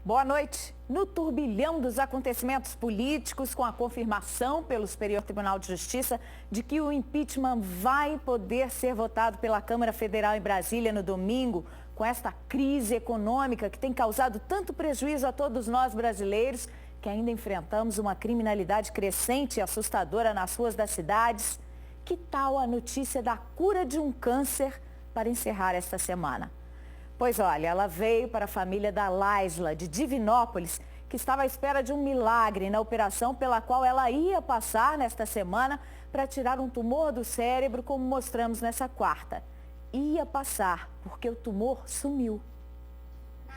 Boa noite. No turbilhão dos acontecimentos políticos, com a confirmação pelo Superior Tribunal de Justiça de que o impeachment vai poder ser votado pela Câmara Federal em Brasília no domingo, com esta crise econômica que tem causado tanto prejuízo a todos nós brasileiros, que ainda enfrentamos uma criminalidade crescente e assustadora nas ruas das cidades. Que tal a notícia da cura de um câncer para encerrar esta semana? Pois olha, ela veio para a família da Laisla, de Divinópolis, que estava à espera de um milagre na operação pela qual ela ia passar nesta semana para tirar um tumor do cérebro, como mostramos nessa quarta. Ia passar, porque o tumor sumiu.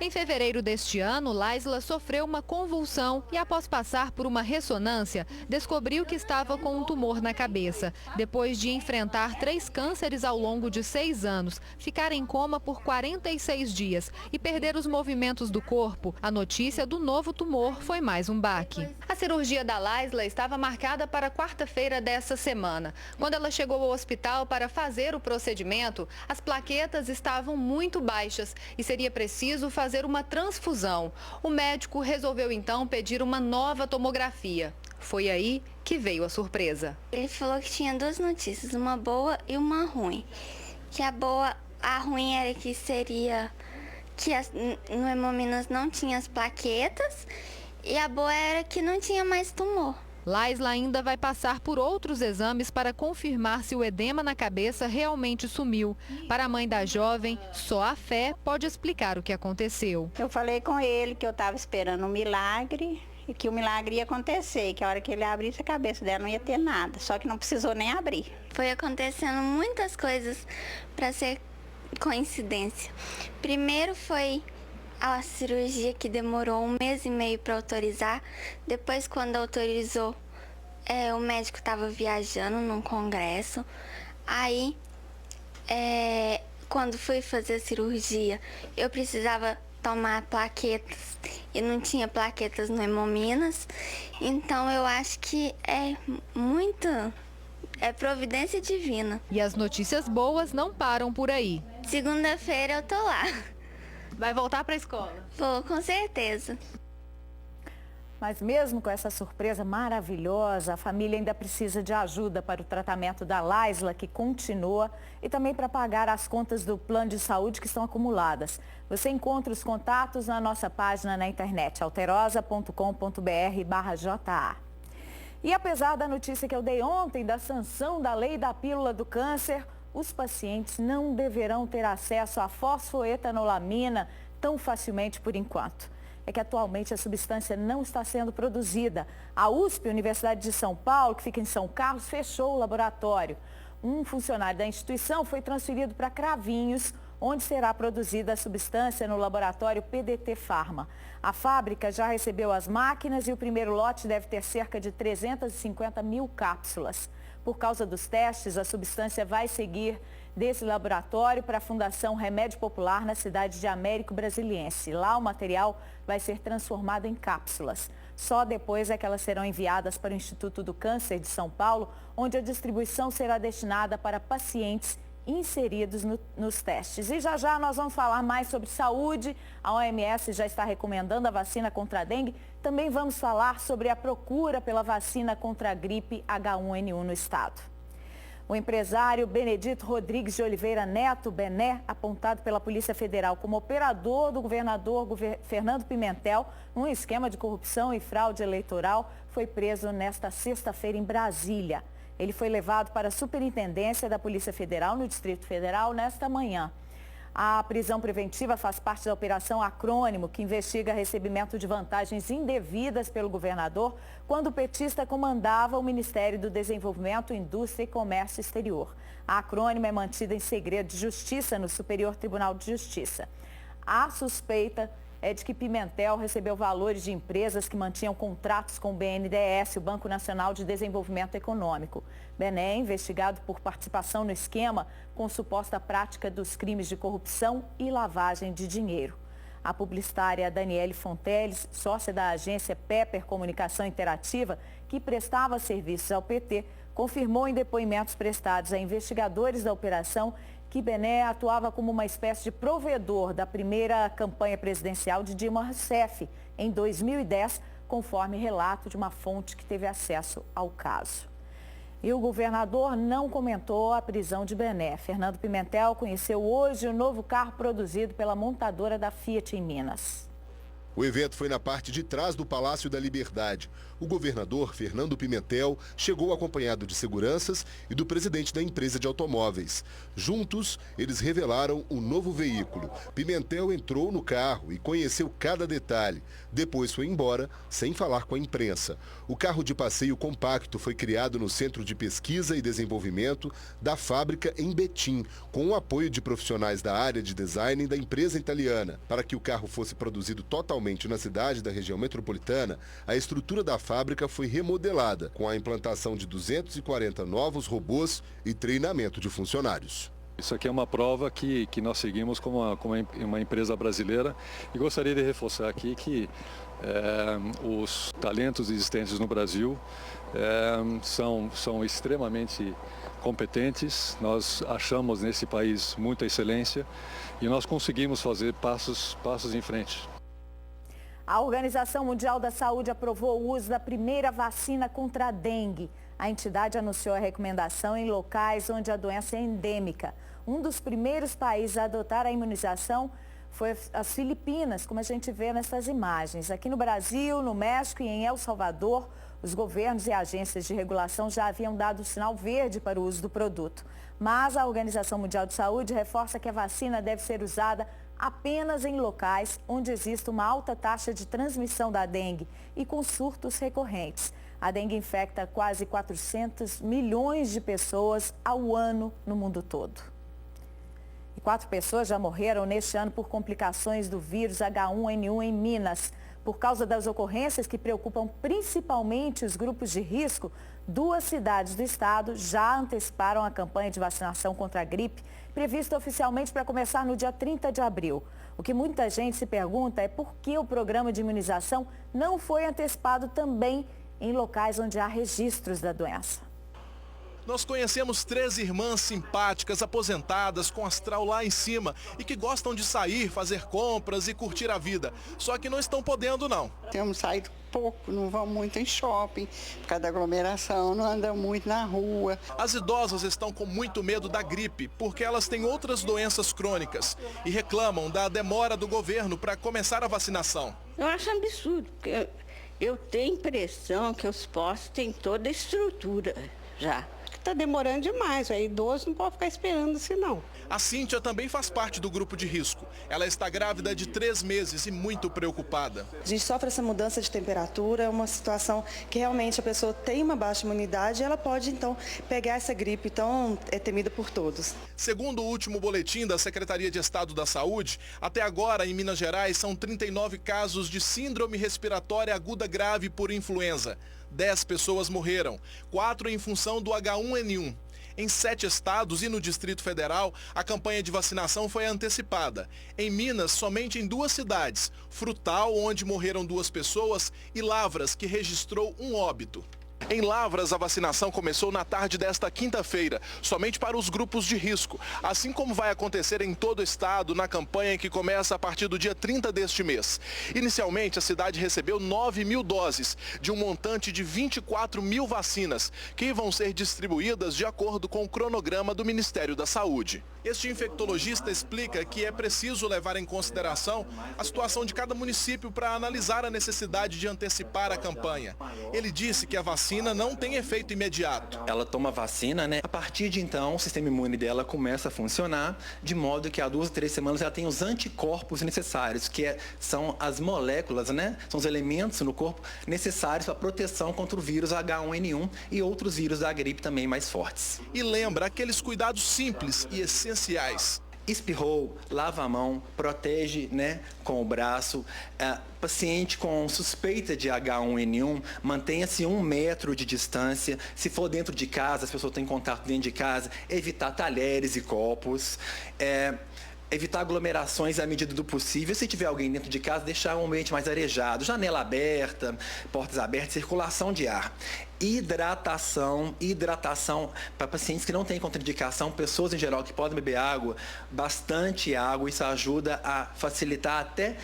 Em fevereiro deste ano, Laisla sofreu uma convulsão e, após passar por uma ressonância, descobriu que estava com um tumor na cabeça. Depois de enfrentar 3 cânceres ao longo de 6 anos, ficar em coma por 46 dias e perder os movimentos do corpo, a notícia do novo tumor foi mais um baque. A cirurgia da Laisla estava marcada para quarta-feira dessa semana. Quando ela chegou ao hospital para fazer o procedimento, as plaquetas estavam muito baixas e seria preciso fazer uma transfusão. O médico resolveu então pedir uma nova tomografia. Foi aí que veio a surpresa. Ele falou que tinha 2 notícias, uma boa e uma ruim. Que a ruim era que seria que no Hemominas não tinha as plaquetas e a boa era que não tinha mais tumor. Laisla ainda vai passar por outros exames para confirmar se o edema na cabeça realmente sumiu. Para a mãe da jovem, só a fé pode explicar o que aconteceu. Eu falei com ele que eu estava esperando um milagre e que o milagre ia acontecer, que a hora que ele abrisse a cabeça dela não ia ter nada, só que não precisou nem abrir. Foi acontecendo muitas coisas para ser coincidência. Primeiro foi a cirurgia que demorou 1 mês e meio para autorizar. Depois, quando autorizou, o médico estava viajando num congresso. Aí, quando fui fazer a cirurgia, eu precisava tomar plaquetas e não tinha plaquetas no Hemominas. Então, eu acho que é providência divina. E as notícias boas não param por aí. Segunda-feira eu tô lá. Vai voltar para a escola? Vou, com certeza. Mas mesmo com essa surpresa maravilhosa, a família ainda precisa de ajuda para o tratamento da Laisla, que continua, e também para pagar as contas do plano de saúde que estão acumuladas. Você encontra os contatos na nossa página na internet, alterosa.com.br/JA. E apesar da notícia que eu dei ontem da sanção da lei da pílula do câncer, os pacientes não deverão ter acesso à fosfoetanolamina tão facilmente por enquanto. É que atualmente a substância não está sendo produzida. A USP, Universidade de São Paulo, que fica em São Carlos, fechou o laboratório. Um funcionário da instituição foi transferido para Cravinhos, onde será produzida a substância no laboratório PDT Pharma. A fábrica já recebeu as máquinas e o primeiro lote deve ter cerca de 350 mil cápsulas. Por causa dos testes, a substância vai seguir desse laboratório para a Fundação Remédio Popular na cidade de Américo Brasiliense. Lá o material vai ser transformado em cápsulas. Só depois é que elas serão enviadas para o Instituto do Câncer de São Paulo, onde a distribuição será destinada para pacientes inseridos nos testes. E já nós vamos falar mais sobre saúde. A OMS já está recomendando a vacina contra a dengue. Também vamos falar sobre a procura pela vacina contra a gripe H1N1 no estado. O empresário Benedito Rodrigues de Oliveira Neto, Bené, apontado pela Polícia Federal como operador do governador Fernando Pimentel, num esquema de corrupção e fraude eleitoral, foi preso nesta sexta-feira em Brasília. Ele foi levado para a Superintendência da Polícia Federal no Distrito Federal nesta manhã. A prisão preventiva faz parte da Operação Acrônimo, que investiga recebimento de vantagens indevidas pelo governador quando o petista comandava o Ministério do Desenvolvimento, Indústria e Comércio Exterior. A Acrônimo é mantida em segredo de justiça no Superior Tribunal de Justiça. A suspeita é de que Pimentel recebeu valores de empresas que mantinham contratos com o BNDES, o Banco Nacional de Desenvolvimento Econômico. Bené é investigado por participação no esquema com suposta prática dos crimes de corrupção e lavagem de dinheiro. A publicitária Daniele Fonteles, sócia da agência Pepper Comunicação Interativa, que prestava serviços ao PT, confirmou em depoimentos prestados a investigadores da operação que Bené atuava como uma espécie de provedor da primeira campanha presidencial de Dilma Rousseff em 2010, conforme relato de uma fonte que teve acesso ao caso. E o governador não comentou a prisão de Bené. Fernando Pimentel conheceu hoje o novo carro produzido pela montadora da Fiat em Minas. O evento foi na parte de trás do Palácio da Liberdade. O governador, Fernando Pimentel, chegou acompanhado de seguranças e do presidente da empresa de automóveis. Juntos, eles revelaram o novo veículo. Pimentel entrou no carro e conheceu cada detalhe. Depois foi embora, sem falar com a imprensa. O carro de passeio compacto foi criado no Centro de Pesquisa e Desenvolvimento da fábrica em Betim, com o apoio de profissionais da área de design da empresa italiana. Para que o carro fosse produzido totalmente na cidade da região metropolitana, a estrutura da fábrica foi remodelada, com a implantação de 240 novos robôs e treinamento de funcionários. Isso aqui é uma prova que nós seguimos como uma empresa brasileira e gostaria de reforçar aqui que os talentos existentes no Brasil são extremamente competentes. Nós achamos nesse país muita excelência e nós conseguimos fazer passos em frente. A Organização Mundial da Saúde aprovou o uso da primeira vacina contra a dengue. A entidade anunciou a recomendação em locais onde a doença é endêmica. Um dos primeiros países a adotar a imunização foi as Filipinas, como a gente vê nessas imagens. Aqui no Brasil, no México e em El Salvador, os governos e agências de regulação já haviam dado o sinal verde para o uso do produto. Mas a Organização Mundial de Saúde reforça que a vacina deve ser usada apenas em locais onde existe uma alta taxa de transmissão da dengue e com surtos recorrentes. A dengue infecta quase 400 milhões de pessoas ao ano no mundo todo. E 4 pessoas já morreram neste ano por complicações do vírus H1N1 em Minas. Por causa das ocorrências que preocupam principalmente os grupos de risco, 2 cidades do estado já anteciparam a campanha de vacinação contra a gripe, prevista oficialmente para começar no dia 30 de abril. O que muita gente se pergunta é por que o programa de imunização não foi antecipado também em locais onde há registros da doença. Nós conhecemos 3 irmãs simpáticas, aposentadas, com astral lá em cima e que gostam de sair, fazer compras e curtir a vida. Só que não estão podendo, não. Temos saído pouco, não vamos muito em shopping, por causa da aglomeração, não andamos muito na rua. As idosas estão com muito medo da gripe, porque elas têm outras doenças crônicas e reclamam da demora do governo para começar a vacinação. Eu acho absurdo, porque eu tenho impressão que os postos têm toda a estrutura já. Está demorando demais, o idoso não pode ficar esperando assim não. A Cíntia também faz parte do grupo de risco. Ela está grávida de 3 meses e muito preocupada. A gente sofre essa mudança de temperatura, é uma situação que realmente a pessoa tem uma baixa imunidade e ela pode então pegar essa gripe tão temida por todos. Segundo o último boletim da Secretaria de Estado da Saúde, até agora em Minas Gerais são 39 casos de síndrome respiratória aguda grave por influenza. 10 pessoas morreram, 4 em função do H1N1. Em 7 estados e no Distrito Federal, a campanha de vacinação foi antecipada. Em Minas, somente em 2 cidades, Frutal, onde morreram 2 pessoas, e Lavras, que registrou um óbito. Em Lavras, a vacinação começou na tarde desta quinta-feira, somente para os grupos de risco, assim como vai acontecer em todo o estado na campanha que começa a partir do dia 30 deste mês. Inicialmente, a cidade recebeu 9.000 doses, de um montante de 24 mil vacinas, que vão ser distribuídas de acordo com o cronograma do Ministério da Saúde. Este infectologista explica que é preciso levar em consideração a situação de cada município para analisar a necessidade de antecipar a campanha. Ele disse que a vacina não tem efeito imediato. Ela toma vacina, né? A partir de então, o sistema imune dela começa a funcionar, de modo que a 2 a 3 semanas ela tem os anticorpos necessários, que são as moléculas, né? São os elementos no corpo necessários para a proteção contra o vírus H1N1 e outros vírus da gripe também mais fortes. E lembra aqueles cuidados simples e essenciais. Espirrou, lava a mão, protege, né, com o braço. Paciente com suspeita de H1N1, mantenha-se 1 metro de distância. Se for dentro de casa, as pessoas têm contato dentro de casa, evitar talheres e copos. Evitar aglomerações à medida do possível. Se tiver alguém dentro de casa, deixar um ambiente mais arejado. Janela aberta, portas abertas, circulação de ar. Hidratação para pacientes que não têm contraindicação, pessoas em geral que podem beber água, bastante água. Isso ajuda a facilitar até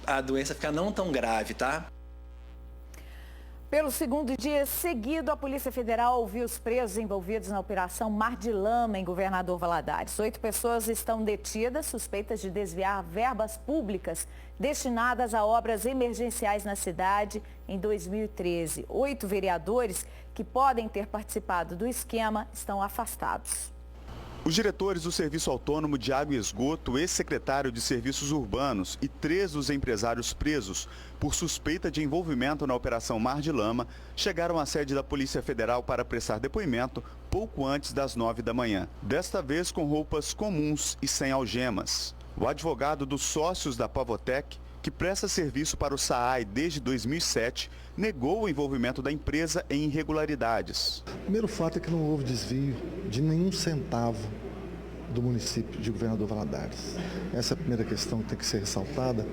a doença ficar não tão grave, tá? Pelo segundo dia seguido, a Polícia Federal ouviu os presos envolvidos na Operação Mar de Lama, em Governador Valadares. 8 pessoas estão detidas, suspeitas de desviar verbas públicas destinadas a obras emergenciais na cidade em 2013. 8 vereadores que podem ter participado do esquema estão afastados. Os diretores do Serviço Autônomo de Água e Esgoto, ex-secretário de Serviços Urbanos e 3 dos empresários presos por suspeita de envolvimento na Operação Mar de Lama chegaram à sede da Polícia Federal para prestar depoimento pouco antes das 9 da manhã. Desta vez com roupas comuns e sem algemas. O advogado dos sócios da Pavotec, que presta serviço para o SAAI desde 2007, negou o envolvimento da empresa em irregularidades. O primeiro fato é que não houve desvio de nenhum centavo do município de Governador Valadares. Essa é a primeira questão que tem que ser ressaltada,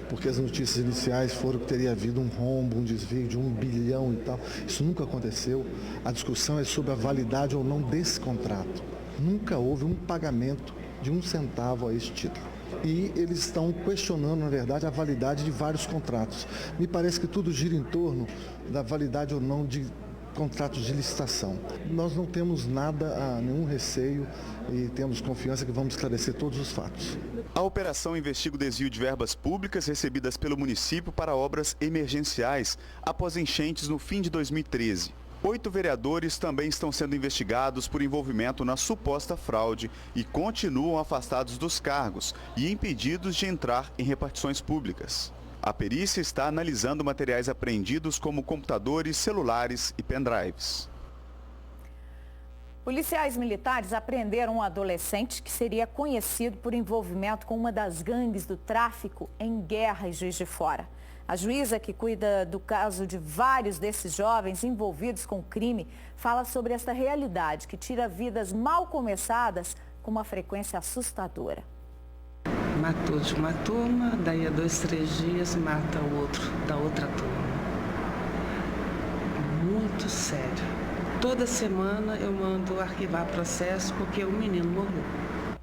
porque as notícias iniciais foram que teria havido um rombo, um desvio de 1 bilhão e tal. Isso nunca aconteceu. A discussão é sobre a validade ou não desse contrato. Nunca houve um pagamento de 1 centavo a esse título. E eles estão questionando, na verdade, a validade de vários contratos. Me parece que tudo gira em torno da validade ou não de contratos de licitação. Nós não temos nenhum receio e temos confiança que vamos esclarecer todos os fatos. A operação investiga o desvio de verbas públicas recebidas pelo município para obras emergenciais após enchentes no fim de 2013. 8 vereadores também estão sendo investigados por envolvimento na suposta fraude e continuam afastados dos cargos e impedidos de entrar em repartições públicas. A perícia está analisando materiais apreendidos como computadores, celulares e pendrives. Policiais militares apreenderam um adolescente que seria conhecido por envolvimento com uma das gangues do tráfico em Guerra e Juiz de Fora. A juíza que cuida do caso de vários desses jovens envolvidos com o crime fala sobre essa realidade que tira vidas mal começadas com uma frequência assustadora. Matou de uma turma, daí a 2, 3 dias mata o outro da outra turma. Muito sério. Toda semana eu mando arquivar processo porque o menino morreu.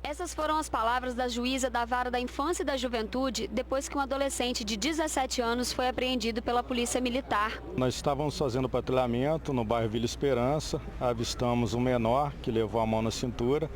Essas foram as palavras da juíza da Vara da Infância e da Juventude depois que um adolescente de 17 anos foi apreendido pela Polícia Militar. Nós estávamos fazendo patrulhamento no bairro Vila Esperança, avistamos um menor que levou a mão na cintura.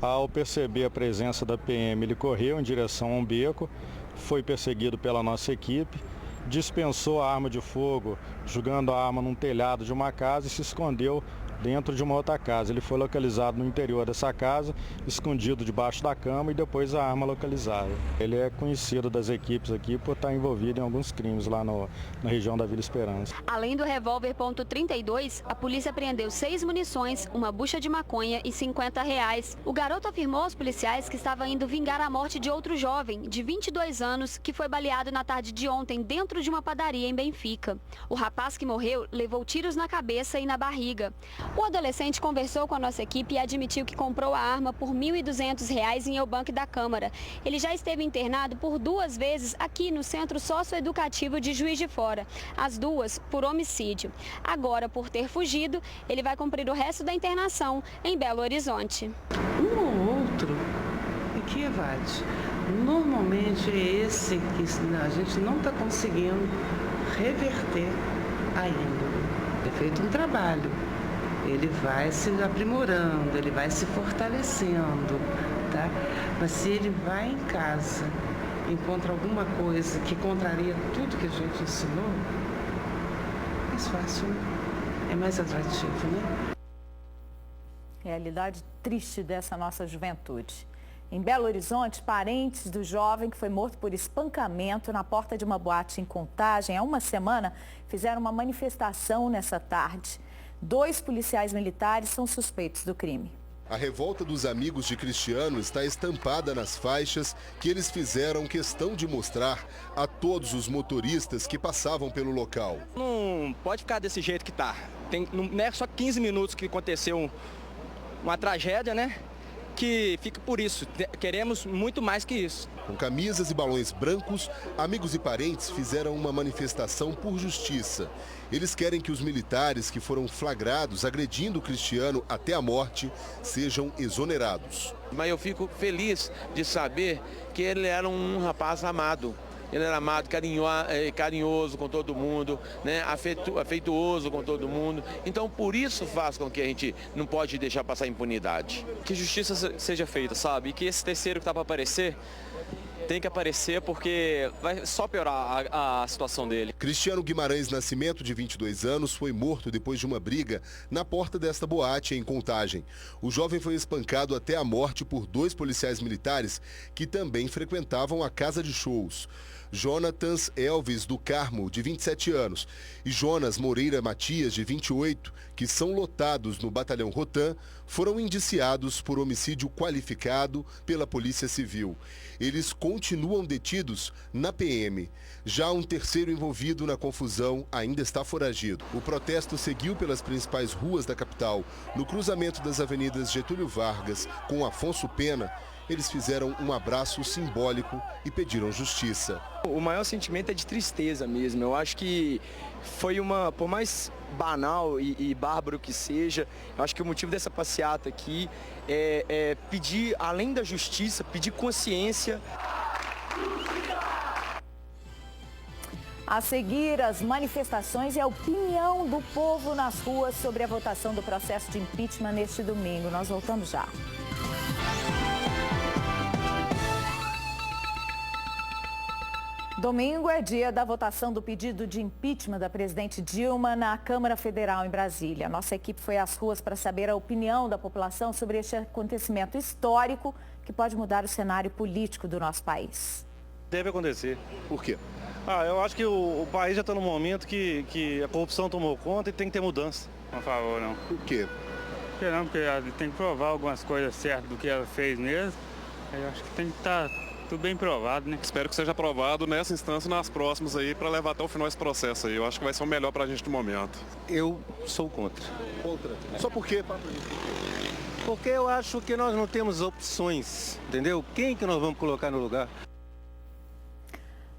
Ao perceber a presença da PM, ele correu em direção a um beco, foi perseguido pela nossa equipe, dispensou a arma de fogo, jogando a arma num telhado de uma casa e se escondeu dentro de uma outra casa. Ele foi localizado no interior dessa casa, escondido debaixo da cama e depois a arma localizada. Ele é conhecido das equipes aqui por estar envolvido em alguns crimes lá na região da Vila Esperança. Além do revólver .32, a polícia apreendeu 6 munições, uma bucha de maconha e R$50. O garoto afirmou aos policiais que estava indo vingar a morte de outro jovem, de 22 anos, que foi baleado na tarde de ontem dentro de uma padaria em Benfica. O rapaz que morreu levou tiros na cabeça e na barriga. O adolescente conversou com a nossa equipe e admitiu que comprou a arma por R$1.200 em Eubank da Câmara. Ele já esteve internado por 2 vezes aqui no Centro Socioeducativo de Juiz de Fora, as 2 por homicídio. Agora, por ter fugido, ele vai cumprir o resto da internação em Belo Horizonte. Um ou outro é que evade. Normalmente é esse que a gente não está conseguindo reverter ainda. É feito um trabalho. Ele vai se aprimorando, ele vai se fortalecendo, tá? Mas se ele vai em casa, encontra alguma coisa que contraria tudo que a gente ensinou, é mais fácil, né? É mais atrativo, né? Realidade triste dessa nossa juventude. Em Belo Horizonte, parentes do jovem que foi morto por espancamento na porta de uma boate em Contagem há uma semana fizeram uma manifestação nessa tarde. 2 policiais militares são suspeitos do crime. A revolta dos amigos de Cristiano está estampada nas faixas que eles fizeram questão de mostrar a todos os motoristas que passavam pelo local. Não pode ficar desse jeito que tá. Não é só 15 minutos que aconteceu uma tragédia, né? que fique por isso. Queremos muito mais que isso. Com camisas e balões brancos, amigos e parentes fizeram uma manifestação por justiça. Eles querem que os militares que foram flagrados agredindo o Cristiano até a morte sejam exonerados. Mas eu fico feliz de saber que ele era um rapaz amado. Ele era amado, carinhoso com todo mundo, né? Afetuoso com todo mundo. Então, por isso faz com que a gente não pode deixar passar impunidade. Que justiça seja feita, sabe? E que esse terceiro que está para aparecer tem que aparecer porque vai só piorar a situação dele. Cristiano Guimarães Nascimento, de 22 anos, foi morto depois de uma briga na porta desta boate em Contagem. O jovem foi espancado até a morte por 2 policiais militares que também frequentavam a casa de shows. Jonatas Elvis do Carmo, de 27 anos, e Jonas Moreira Matias, de 28, que são lotados no batalhão Rotan, foram indiciados por homicídio qualificado pela Polícia Civil. Eles continuam detidos na PM. Já um terceiro envolvido na confusão ainda está foragido. O protesto seguiu pelas principais ruas da capital. No cruzamento das avenidas Getúlio Vargas com Afonso Pena, eles fizeram um abraço simbólico e pediram justiça. O maior sentimento é de tristeza mesmo. Eu acho que foi por mais banal e bárbaro que seja, eu acho que o motivo dessa passeata aqui é pedir, além da justiça, pedir consciência. A seguir, as manifestações e a opinião do povo nas ruas sobre a votação do processo de impeachment neste domingo. Nós voltamos já. Domingo é dia da votação do pedido de impeachment da presidente Dilma na Câmara Federal em Brasília. Nossa equipe foi às ruas para saber a opinião da população sobre este acontecimento histórico que pode mudar o cenário político do nosso país. Deve acontecer. Por quê? Eu acho que o país já está num momento que a corrupção tomou conta e tem que ter mudança. Por favor, não. Por quê? Porque ela tem que provar algumas coisas certas do que ela fez mesmo. Eu acho que tem que estar tudo bem provado, né? Espero que seja aprovado nessa instância e nas próximas aí para levar até o final esse processo aí. Eu acho que vai ser o melhor para a gente no momento. Eu sou contra. Contra? Só por quê? Porque eu acho que nós não temos opções, entendeu? Quem que nós vamos colocar no lugar?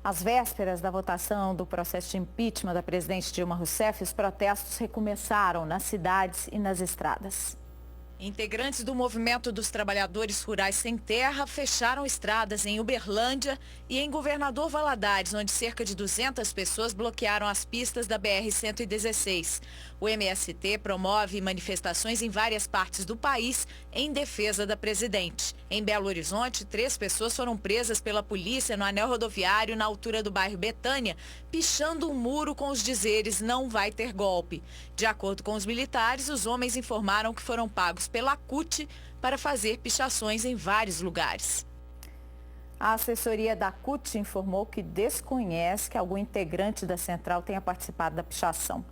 Às vésperas da votação do processo de impeachment da presidente Dilma Rousseff, os protestos recomeçaram nas cidades e nas estradas. Integrantes do Movimento dos Trabalhadores Rurais Sem Terra fecharam estradas em Uberlândia e em Governador Valadares, onde cerca de 200 pessoas bloquearam as pistas da BR-116. O MST promove manifestações em várias partes do país em defesa da presidente. Em Belo Horizonte, 3 pessoas foram presas pela polícia no anel rodoviário na altura do bairro Betânia, pichando um muro com os dizeres "não vai ter golpe". De acordo com os militares, os homens informaram que foram pagos pela CUT para fazer pichações em vários lugares. A assessoria da CUT informou que desconhece que algum integrante da central tenha participado da pichação.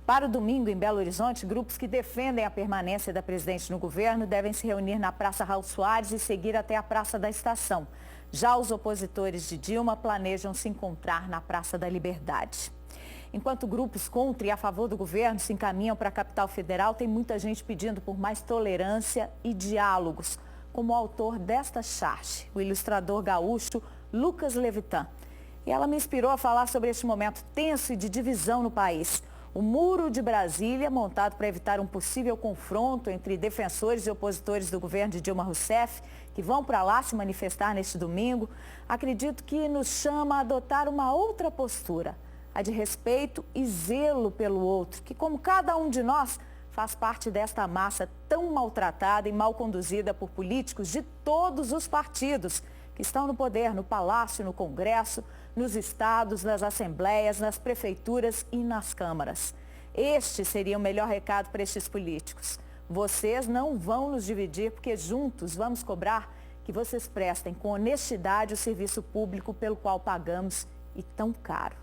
Para o domingo, em Belo Horizonte, grupos que defendem a permanência da presidente no governo devem se reunir na Praça Raul Soares e seguir até a Praça da Estação. Já os opositores de Dilma planejam se encontrar na Praça da Liberdade. Enquanto grupos contra e a favor do governo se encaminham para a capital federal, tem muita gente pedindo por mais tolerância e diálogos, como o autor desta charge, o ilustrador gaúcho Lucas Levitan. E ela me inspirou a falar sobre este momento tenso e de divisão no país. O Muro de Brasília, montado para evitar um possível confronto entre defensores e opositores do governo de Dilma Rousseff, que vão para lá se manifestar neste domingo, acredito que nos chama a adotar uma outra postura, a de respeito e zelo pelo outro, que, como cada um de nós, faz parte desta massa tão maltratada e mal conduzida por políticos de todos os partidos que estão no poder, no Palácio, no Congresso, nos estados, nas assembleias, nas prefeituras e nas câmaras. Este seria o melhor recado para estes políticos. Vocês não vão nos dividir, porque juntos vamos cobrar que vocês prestem com honestidade o serviço público pelo qual pagamos e tão caro.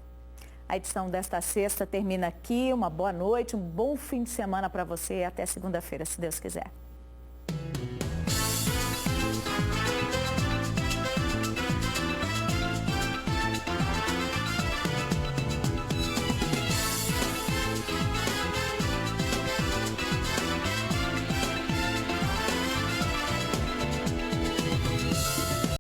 A edição desta sexta termina aqui. Uma boa noite, um bom fim de semana para você e até segunda-feira, se Deus quiser.